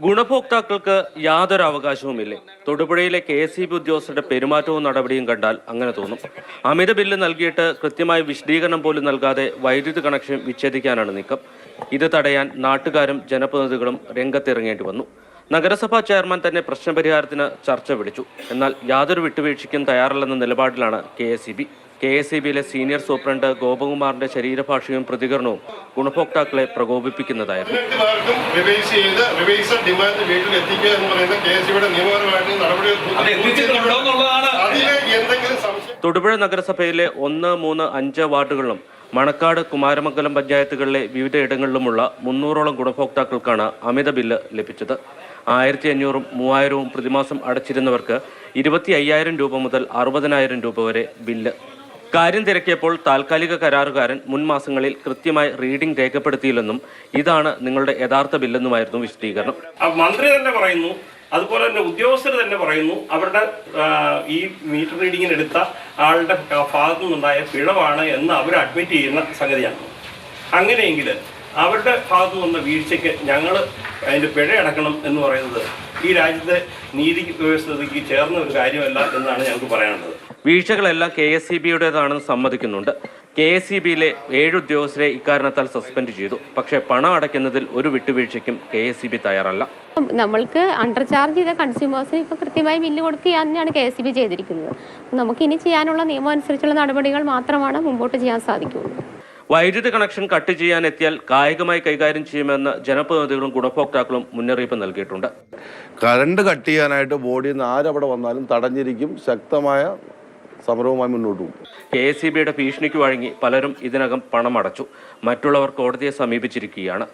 ഗുണഭോക്താക്കൾക്ക് യാതൊരു അവകാശവുമില്ലേ? തൊടുപുഴയിലെ KSEB ഉദ്യോഗസ്ഥരുടെ പെരുമാറ്റവും നടപടിയും കണ്ടാൽ അങ്ങനെ തോന്നും. അമിത ബില്ല് നൽകിയിട്ട് കൃത്യമായ വിശദീകരണം പോലും നൽകാതെ വൈദ്യുതി കണക്ഷൻ വിച്ഛേദിക്കാനാണ് നീക്കം. ഇത് തടയാൻ നാട്ടുകാരും ജനപ്രതിനിധികളും രംഗത്തിറങ്ങേണ്ടി വന്നു. നഗരസഭാ ചെയർമാൻ തന്നെ പ്രശ്നപരിഹാരത്തിന് ചർച്ച വിളിച്ചു. എന്നാൽ യാതൊരു വിട്ടുവീഴ്ചയ്ക്കും തയ്യാറല്ലെന്ന നിലപാടിലാണ് KSEB. KSEBയിലെ സീനിയർ സൂപ്രണ്ട് ഗോപകുമാറിന്റെ ശരീരഭാഷയും പ്രതികരണവും ഗുണഭോക്താക്കളെ പ്രകോപിപ്പിക്കുന്നതായിരുന്നു. തൊടുപുഴ നഗരസഭയിലെ 1, 3, 5 വാർഡുകളിലും മണക്കാട്, കുമാരമംഗലം പഞ്ചായത്തുകളിലെ വിവിധയിടങ്ങളിലുമുള്ള 300ഓളം ഗുണഭോക്താക്കൾക്കാണ് അമിത ബില്ല് ലഭിച്ചത്. 1500ഉം 3000ഉം പ്രതിമാസം അടച്ചിരുന്നവർക്ക് 25,000 രൂപ മുതൽ 60,000 രൂപ വരെ ബില്ല്. കാര്യം തിരക്കിയപ്പോൾ താൽക്കാലിക കരാറുകാരൻ മുൻ മാസങ്ങളിൽ കൃത്യമായി റീഡിംഗ് രേഖപ്പെടുത്തിയില്ലെന്നും ഇതാണ് നിങ്ങളുടെ യഥാർത്ഥ ബില്ലെന്നുമായിരുന്നു വിശദീകരണം. മന്ത്രി തന്നെ പറയുന്നു, അതുപോലെ തന്നെ ഉദ്യോഗസ്ഥർ തന്നെ പറയുന്നു, അവരുടെ ഈ മീറ്റർ റീഡിങ്ങിന് എടുത്ത ആളുടെ ഭാഗത്തു നിന്നുണ്ടായ പിഴവാണ് എന്ന് അവർ അഡ്മിറ്റ് ചെയ്യുന്ന സംഗതിയാണ്. അങ്ങനെയെങ്കിൽ അവരുടെ ഭാഗത്തു നിന്ന വീഴ്ചയ്ക്ക് ഞങ്ങൾ അതിൻ്റെ പിഴ അടക്കണം എന്ന് പറയുന്നത് ഈ രാജ്യത്തെ നീതി വ്യവസ്ഥയ്ക്ക് ചേർന്ന ഒരു കാര്യമല്ല എന്നാണ് ഞങ്ങൾക്ക് പറയാനുള്ളത്. വീഴ്ചകളെല്ലാം KSEBയുടേതാണെന്ന് സമ്മതിക്കുന്നുണ്ട്. KSEBയിലെ 7 ഉദ്യോഗസ്ഥരെ ഇക്കാരണത്താൽ സസ്പെൻഡ് ചെയ്തു. പക്ഷേ പണം അടയ്ക്കുന്നതിൽ ഒരു വിട്ടുവീഴ്ചയ്ക്കും KSEB തയ്യാറല്ല. നമ്മൾക്ക് അണ്ടർ ചാർജ് ചെയ്ത കൺസ്യൂമേഴ്സിന് ഇപ്പോൾ കൃത്യമായി ബില്ല് കൊടുക്കുക തന്നെയാണ് KSEB ചെയ്തിരിക്കുന്നത്. നമുക്കിനി ചെയ്യാനുള്ള നിയമം അനുസരിച്ചുള്ള നടപടികൾ മാത്രമാണ് മുമ്പോട്ട് ചെയ്യാൻ സാധിക്കുകയുള്ളൂ. വൈദ്യുതി കണക്ഷൻ കട്ട് ചെയ്യാനെത്തിയാൽ കായികമായി കൈകാര്യം ചെയ്യുമെന്ന് ജനപ്രതിനിധികളും ഗുണഭോക്താക്കളും മുന്നറിയിപ്പ് നൽകിയിട്ടുണ്ട്. കറണ്ട് കട്ട് ചെയ്യാനായിട്ട് ബോഡിയിൽ നിന്ന് ആരവിടെ വന്നാലും തടഞ്ഞിരിക്കും. ശക്തമായ സമരവുമായി മുന്നോട്ട് പോകും. KSEBയുടെ ഭീഷണിക്ക് വഴങ്ങി പലരും ഇതിനകം പണം അടച്ചു. മറ്റുള്ളവർ കോടതിയെ സമീപിച്ചിരിക്കുകയാണ്.